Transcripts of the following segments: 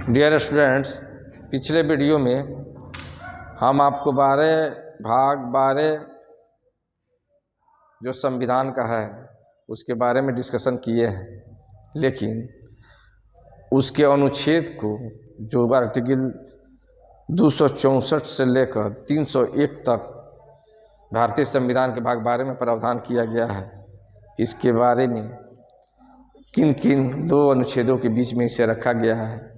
Dear students, पिछले video में हम आपको 12 जो संविधान का है उसके बारे में डिस्कशन किए हैं, लेकिन उसके अनुच्छेद को जो आर्टिकल 264 से लेकर 301 तक भारतीय संविधान के भाग 12 में प्रावधान किया गया है, इसके बारे में किन किन दो अनुच्छेदों के बीच में इसे रखा गया है,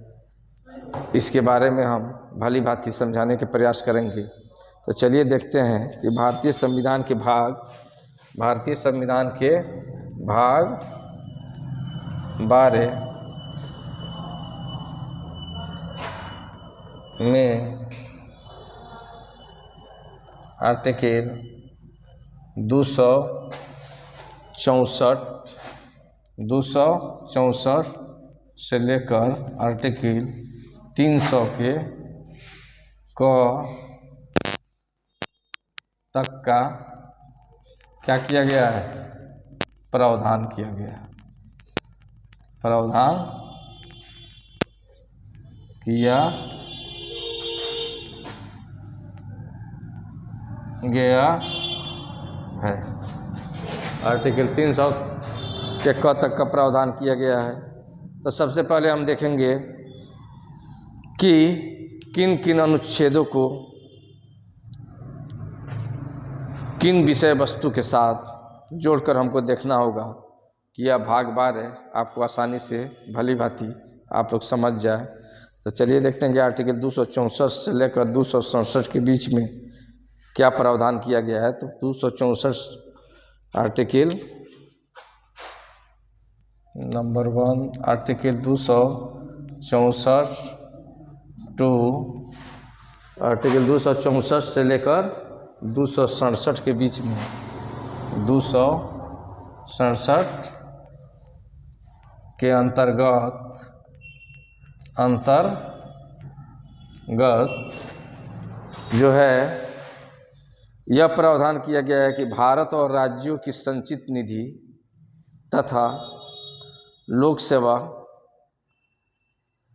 इसके बारे में हम भली भांति समझाने के प्रयास करेंगे। तो चलिए देखते हैं कि भारतीय संविधान के भाग 12 में आर्टिकल 264 से लेकर आर्टिकल 300 के तक का क्या किया गया है, प्रावधान किया गया है। प्रावधान किया गया है। आर्टिकल 300 के तक का प्रावधान किया गया है। तो सबसे पहले हम देखेंगे कि किन किन अनुच्छेदों को किन विषय वस्तु के साथ जोड़कर हमको देखना होगा कि यह भाग 12 आपको आसानी से भली भांति आप लोग समझ जाए। तो चलिए देखते हैं कि आर्टिकल 264 से लेकर 267 के बीच में क्या प्रावधान किया गया है। तो 264 article number 1, article 264 to article 264 से लेकर 267 के बीच में 267 के अंतर्गत जो है यह प्रावधान किया गया है कि भारत और राज्यों की संचित निधि तथा लोक सेवा,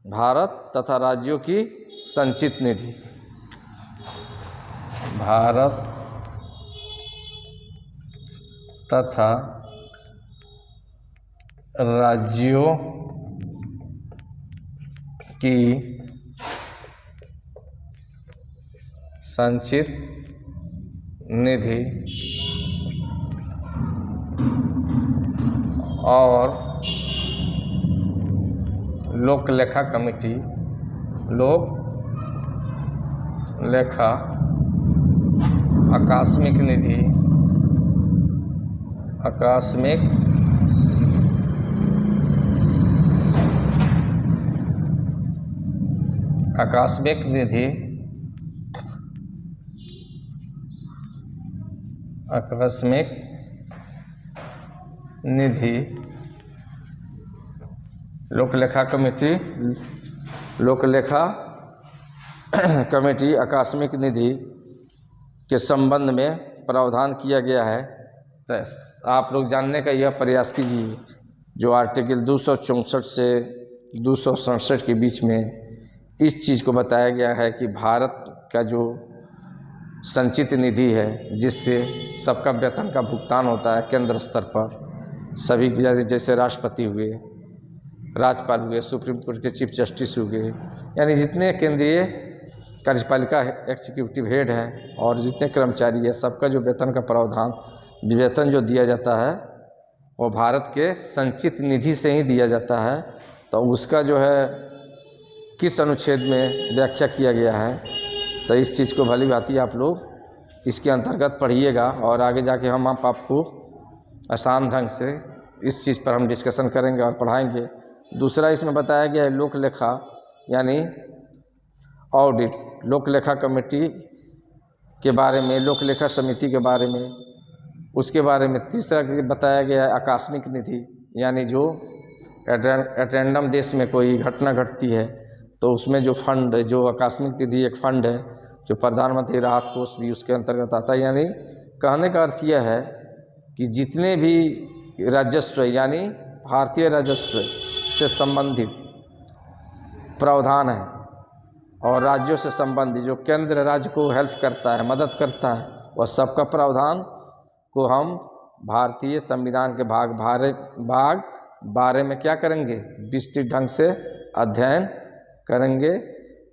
भारत तथा राज्यों की संचित निधि, भारत तथा राज्यों की संचित निधि और लोक लेखा कमेटी, लोक लेखा आकस्मिक निधि, आकस्मिक निधि, आकस्मिक निधि, लोक लेखा कमेटी, लोक लेखा कमेटी आकस्मिक निधि के संबंध में प्रावधान किया गया है। तो आप लोग जानने का यह प्रयास कीजिए जो आर्टिकल 264 से 267 के बीच में इस चीज़ को बताया गया है कि भारत का जो संचित निधि है जिससे सबका वेतन का भुगतान होता है केंद्र स्तर पर, सभी जैसे राष्ट्रपति हुए, राज्यपाल हुए, सुप्रीम कोर्ट के चीफ जस्टिस हुए, यानी जितने केंद्रीय कार्यपालिका एग्जीक्यूटिव हेड है और जितने कर्मचारी है, सबका जो वेतन का प्रावधान, वेतन जो दिया जाता है वो भारत के संचित निधि से ही दिया जाता है। तो उसका जो है किस अनुच्छेद में व्याख्या किया गया है, तो इस चीज़ को भली भांति आप लोग इसके अंतर्गत पढ़िएगा और आगे जाके हम आपको आसान ढंग से इस चीज़ पर हम डिस्कशन करेंगे और पढ़ाएंगे। दूसरा इसमें बताया गया है लोक लेखा यानी ऑडिट, लोक लेखा कमेटी के बारे में, लोक लेखा समिति के बारे में, उसके बारे में। तीसरा बताया गया है आकस्मिक निधि, यानी जो एटेंडम देश में कोई घटना घटती है तो उसमें जो फंड, जो आकस्मिक निधि एक फंड है जो प्रधानमंत्री राहत कोष भी उसके अंतर्गत आता है। यानी कहने का अर्थ यह है कि जितने भी राजस्व यानी भारतीय राजस्व से संबंधित प्रावधान है और राज्यों से संबंधित जो केंद्र राज्य को हेल्प करता है, मदद करता है, वह सबका प्रावधान को हम भारतीय संविधान के भाग 12 में क्या करेंगे, विस्तृत ढंग से अध्ययन करेंगे।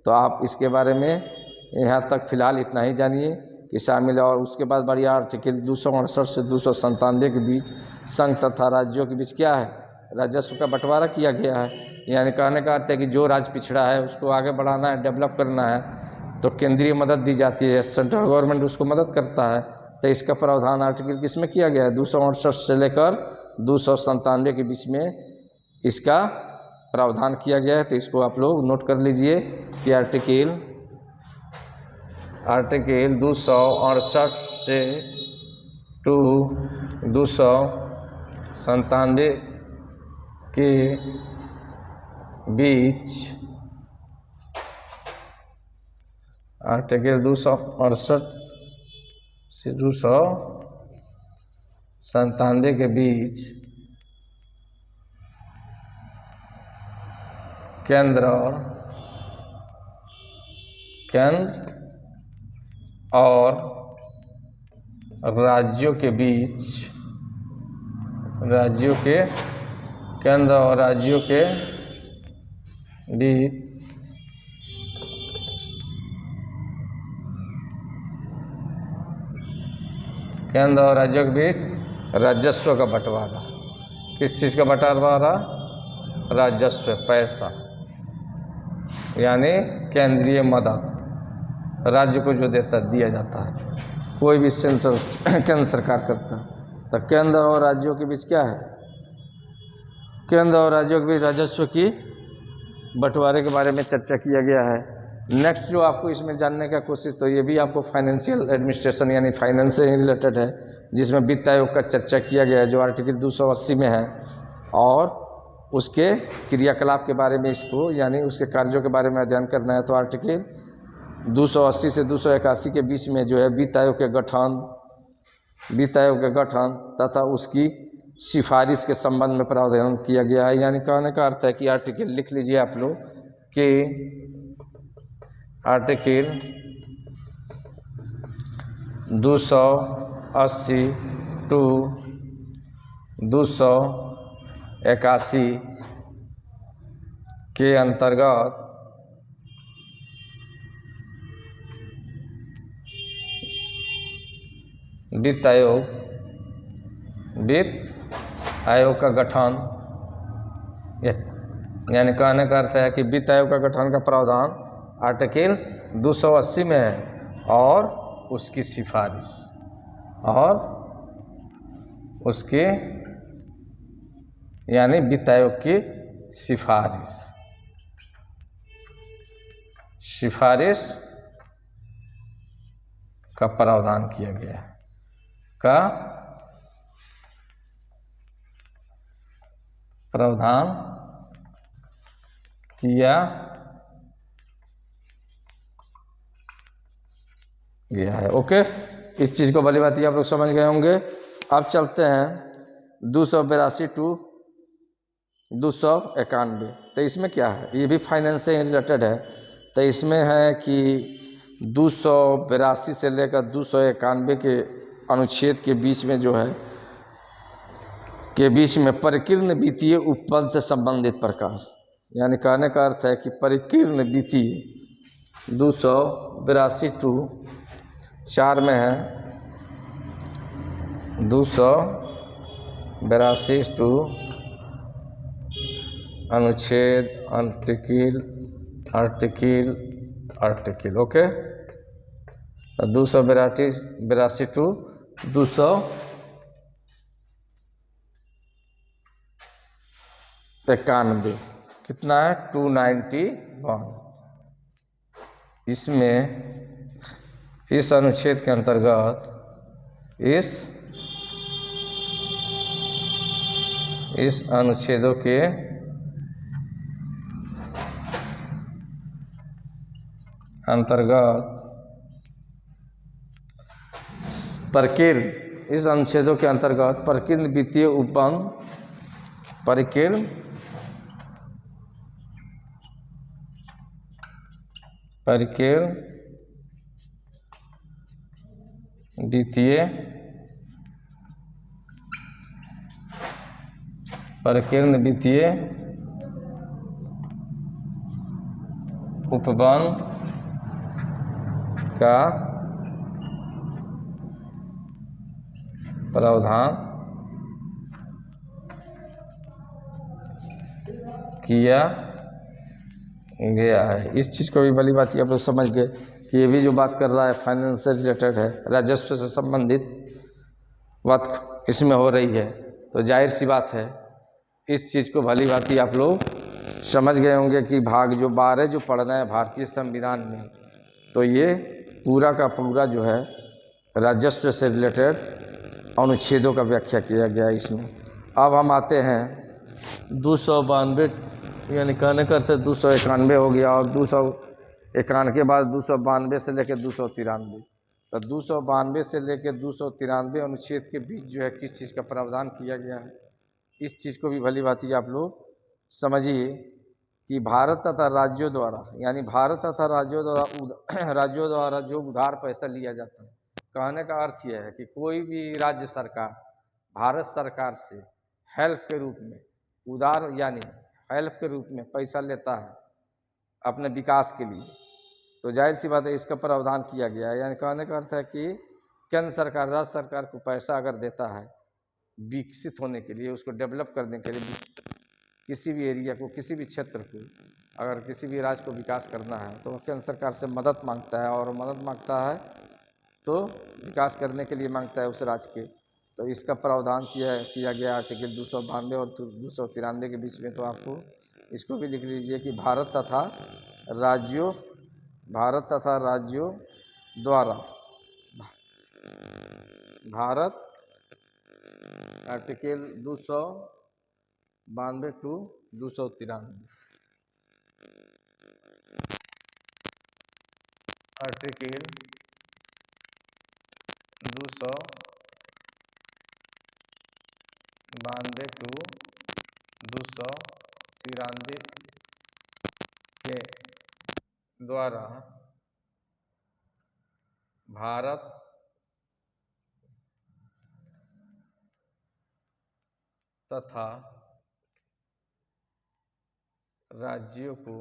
तो आप इसके बारे में यहाँ तक फिलहाल इतना ही जानिए कि शामिल है। और उसके बाद बढ़िया आर्टिकल 268 से 297 के बीच संघ तथा राज्यों के बीच क्या है, राजस्व का बंटवारा किया गया है। यानी कहने का अर्थ है कि जो राज्य पिछड़ा है उसको आगे बढ़ाना है, डेवलप करना है, तो केंद्रीय मदद दी जाती है, सेंट्रल गवर्नमेंट उसको मदद करता है। तो इसका प्रावधान आर्टिकल किस में किया गया है, 268 से लेकर 297 के बीच में इसका प्रावधान किया गया है। तो इसको आप लोग नोट कर लीजिए कि आर्टिकल 268 से 297 के बीच, आर्टिकल 268 से 297 के बीच केंद्र और राज्यों के बीच, केंद्र और राज्यों के बीच राजस्व का बंटवारा। किस चीज़ का बंटवारा, राजस्व, पैसा, यानी केंद्रीय मदद राज्य को जो दिया जाता है, कोई भी केंद्र सरकार करता है। तो केंद्र और राज्यों के बीच क्या है, केंद्र और राज्यों के बीच राजस्व की बंटवारे के बारे में चर्चा किया गया है। नेक्स्ट जो आपको इसमें जानने का कोशिश, तो ये भी आपको फाइनेंशियल एडमिनिस्ट्रेशन यानी फाइनेंस से ही रिलेटेड है, जिसमें वित्त आयोग का चर्चा किया गया है जो आर्टिकल 280 में है, और उसके क्रियाकलाप के बारे में इसको यानी उसके कार्यों के बारे में अध्ययन करना है। तो आर्टिकल 280 से 281 के बीच में जो है वित्त आयोग के गठन तथा उसकी सिफारिश के संबंध में प्रावधान किया गया है। यानी कहने का अर्थ है कि आर्टिकल लिख लीजिए आप लोग कि आर्टिकल 280 टू 281 के अंतर्गत वित्त आयोग का गठन, यानी कहने का अर्थ है कि वित्त आयोग का गठन का प्रावधान आर्टिकल 280 में है, और उसकी सिफारिश और उसके यानी वित्त आयोग की सिफारिश का प्रावधान किया गया है, गया है। ओके, इस चीज़ को भली बात आप लोग समझ गए होंगे। अब चलते हैं 282 टू 291। तो इसमें क्या है, ये भी फाइनेंस से रिलेटेड है। तो इसमें है कि 282 से लेकर 291 के अनुच्छेद के बीच में जो है परिकीर्ण वित्तीय उपपद से संबंधित प्रकार, यानी कहने का अर्थ है कि परिकीर्ण वित्तीय 282 टू 4 में है, 282 टू अनुच्छेद आर्टिकल ओके। 282 टू 291 कितना है, 291। इसमें इस अनुच्छेद के अंतर्गत इस अनुच्छेदों के अंतर्गत इस अनुच्छेदों के अंतर्गत परिकीर्ण वित्तीय उपबंध, परिकीर्ण प्रकीर्ण द्वितीय प्रकीर्ण द्वितीय उपबंध का प्रावधान किया गया है। इस चीज़ को भी भली बात आप लोग समझ गए कि ये भी जो बात कर रहा है फाइनेंस से रिलेटेड है, राजस्व से संबंधित बात इसमें हो रही है। तो जाहिर सी बात है इस चीज़ को भली भांति आप लोग समझ गए होंगे कि भाग जो 12 जो पढ़ना है भारतीय संविधान में, तो ये पूरा का पूरा जो है राजस्व से रिलेटेड अनुच्छेदों का व्याख्या किया गया है इसमें। अब हम आते हैं 292, यानी कहने का अर्थ 291 हो गया, और 291 के बाद 292 से लेकर 293। तो 292 से लेकर 293 अनुच्छेद के बीच जो है किस चीज़ का प्रावधान किया गया है, इस चीज़ को भी भली भांति आप लोग समझिए कि भारत तथा राज्यों द्वारा, यानी भारत तथा राज्यों द्वारा जो उधार पैसा लिया जाता है, कहने का अर्थ यह है कि कोई भी राज्य सरकार भारत सरकार से हेल्प के रूप में उधार यानी हेल्प के रूप में पैसा लेता है अपने विकास के लिए, तो जाहिर सी बात है इसका प्रावधान किया गया है। यानी कहने का अर्थ है कि केंद्र सरकार राज्य सरकार को पैसा अगर देता है विकसित होने के लिए, उसको डेवलप करने के लिए, किसी भी एरिया को, किसी भी क्षेत्र को, अगर किसी भी राज्य को विकास करना है तो वह केंद्र सरकार से मदद मांगता है, और मदद मांगता है तो विकास करने के लिए मांगता है उस राज्य के। तो इसका प्रावधान किया गया आर्टिकल 292 और 293 के बीच में। तो आपको इसको भी लिख लीजिए कि भारत तथा राज्यों द्वारा Bharat article 292 to 293 article 292 to 293 के द्वारा भारत तथा राज्यों को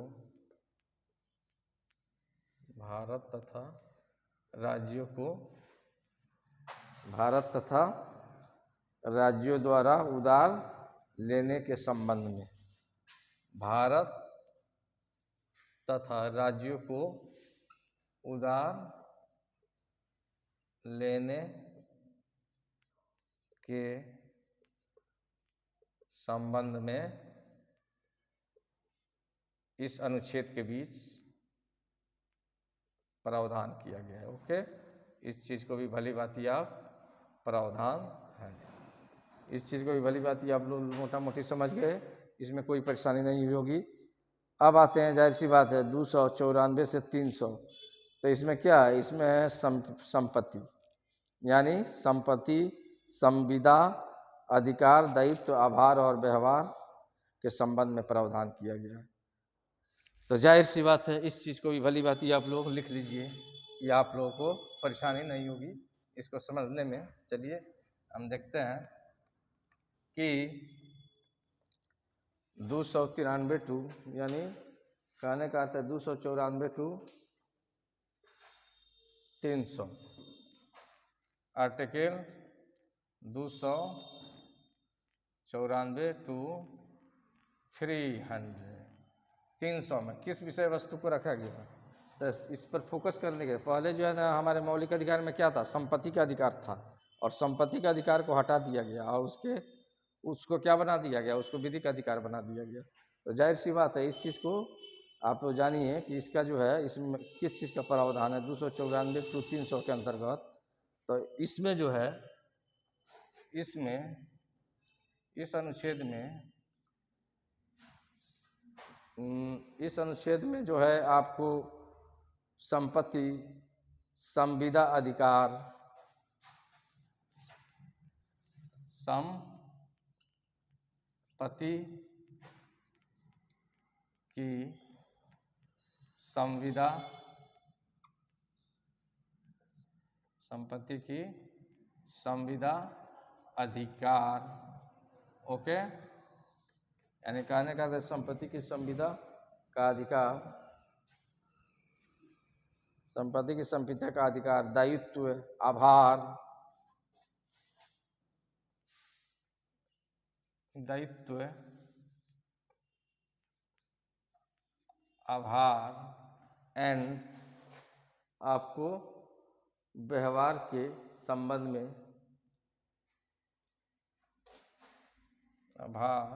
भारत तथा राज्यों द्वारा उधार लेने के संबंध में, भारत तथा राज्यों को उधार लेने के संबंध में इस अनुच्छेद के बीच प्रावधान किया गया है। ओके, इस चीज़ को भी भली भांति आप प्रावधान है, इस चीज़ को भी भली भांति आप लोग मोटा मोटी समझ गए, इसमें कोई परेशानी नहीं होगी। अब आते हैं, जाहिर सी बात है 294 से 300, तो इसमें क्या है, इसमें है संपत्ति, यानी संपत्ति, संविदा, अधिकार, दायित्व, आभार और व्यवहार के संबंध में प्रावधान किया गया है। तो जाहिर सी बात है इस चीज़ को भी भली भांति आप लोग लिख लीजिए कि आप लोगों को परेशानी नहीं होगी इसको समझने में। चलिए हम देखते हैं कि 293 टू, यानी कहने का अर्थ है 294 टू 300, आर्टिकल 294 टू 300 में किस विषय वस्तु को रखा गया, तो इस पर फोकस करने के पहले जो है ना हमारे मौलिक अधिकार में क्या था, संपत्ति का अधिकार था, और संपत्ति का अधिकार को हटा दिया गया और उसको क्या बना दिया गया, उसको विधिक अधिकार बना दिया गया। तो जाहिर सी बात है इस चीज़ को आप लोग जानिए कि इसका जो है इसमें किस चीज़ का प्रावधान है 294 टू 300 के अंतर्गत। तो इसमें जो है इस अनुच्छेद में जो है आपको संपत्ति, संविदा अधिकार, संपत्ति की संविदा संपत्ति की संविदा अधिकार। ओके, यानी कहने का संपत्ति की संविदा का अधिकार, संपत्ति की संविदा का अधिकार, दायित्व, आभार, दायित्व, आभार एंड आपको व्यवहार के संबंध में, आभार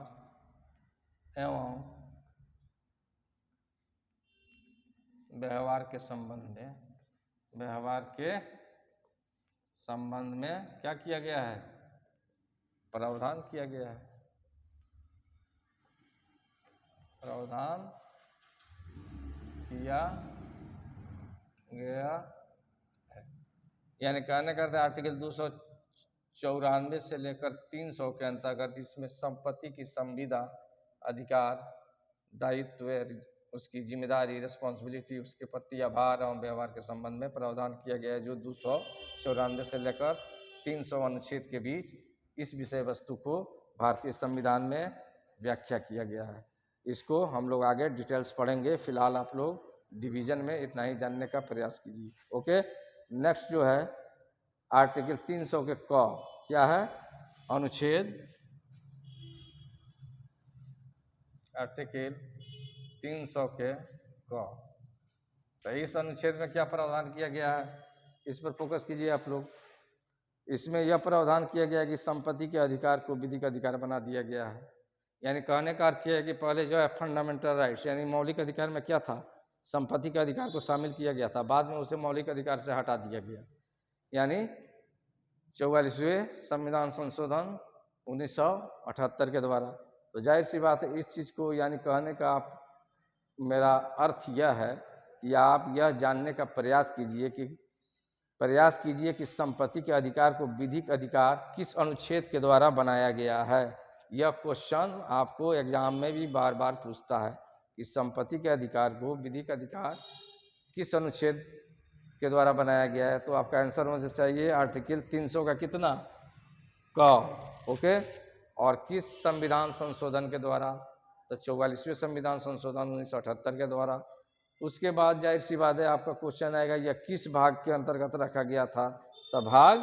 एवं व्यवहार के संबंध में, व्यवहार के संबंध में क्या किया गया है, प्रावधान किया गया है, प्रावधान किया गया है। यानी कहने का आर्टिकल 294 से लेकर 300 के अंतर्गत इसमें संपत्ति की संविदा अधिकार, दायित्व, उसकी जिम्मेदारी, रिस्पॉन्सिबिलिटी, उसके प्रति आभार एवं व्यवहार के संबंध में प्रावधान किया गया है, जो 294 से लेकर 300 अनुच्छेद के बीच इस विषय वस्तु को भारतीय संविधान में व्याख्या किया गया है। इसको हम लोग आगे डिटेल्स पढ़ेंगे, फिलहाल आप लोग डिवीजन में इतना ही जानने का प्रयास कीजिए। ओके, नेक्स्ट जो है आर्टिकल 300 के क क्या है, अनुच्छेद, आर्टिकल 300 के क। तो इस अनुच्छेद में क्या प्रावधान किया गया है, इस पर फोकस कीजिए आप लोग। इसमें यह प्रावधान किया गया है कि संपत्ति के अधिकार को विधिक अधिकार बना दिया गया है। यानी कहने का अर्थ यह है कि पहले जो है फंडामेंटल राइट्स यानी मौलिक अधिकार में क्या था, संपत्ति के अधिकार को शामिल किया गया था, बाद में उसे मौलिक अधिकार से हटा दिया गया। यानी 44वें संविधान संशोधन 1978 के द्वारा। तो जाहिर सी बात है इस चीज़ को, यानी कहने का मेरा अर्थ यह है कि आप यह जानने का प्रयास कीजिए कि संपत्ति के अधिकार को विधिक अधिकार किस अनुच्छेद के द्वारा बनाया गया है। यह क्वेश्चन आपको एग्जाम में भी बार बार पूछता है कि संपत्ति के अधिकार को विधिक अधिकार किस अनुच्छेद के द्वारा बनाया गया है। तो आपका आंसर होना चाहिए आर्टिकल 300 का कितना, क। ओके, और किस संविधान संशोधन के द्वारा, तो 44वें संविधान संशोधन 1978 के द्वारा। उसके बाद जाहिर सी बात है आपका क्वेश्चन आएगा यह किस भाग के अंतर्गत रखा गया था, तो भाग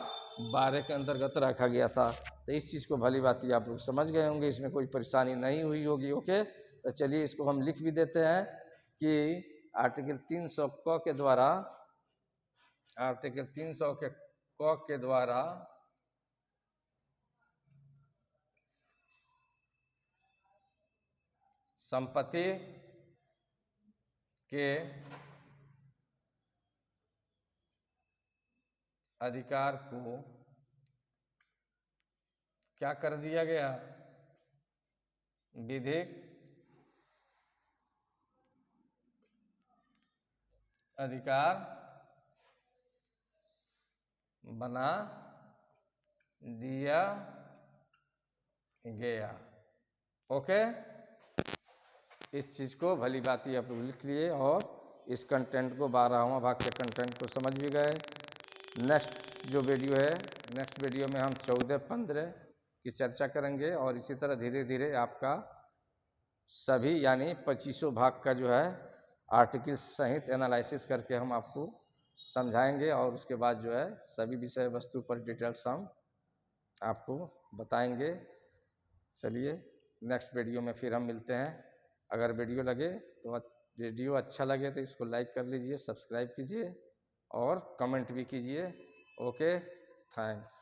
12 के अंतर्गत रखा गया था। तो इस चीज़ को भली बात आप लोग समझ गए होंगे, इसमें कोई परेशानी नहीं हुई होगी। ओके, तो चलिए इसको हम लिख भी देते हैं कि आर्टिकल 300 क के द्वारा, आर्टिकल 300 के क के द्वारा संपत्ति के अधिकार को क्या कर दिया गया, विधिक अधिकार बना दिया गया। ओके, इस चीज़ को भली बात आप लोग लिख लिए और इस कंटेंट को 12वां भाग के कंटेंट को समझ भी गए। नेक्स्ट जो वीडियो है, नेक्स्ट वीडियो में हम 14-15 की चर्चा करेंगे और इसी तरह धीरे धीरे आपका सभी यानी 25 भाग का जो है आर्टिकल सहित एनालिसिस करके हम आपको समझाएंगे और उसके बाद जो है सभी विषय वस्तु पर डिटेल्स हम आपको बताएंगे। चलिए नेक्स्ट वीडियो में फिर हम मिलते हैं। अगर वीडियो अच्छा लगे तो इसको लाइक कर लीजिए, सब्सक्राइब कीजिए और कमेंट भी कीजिए। Okay, thanks.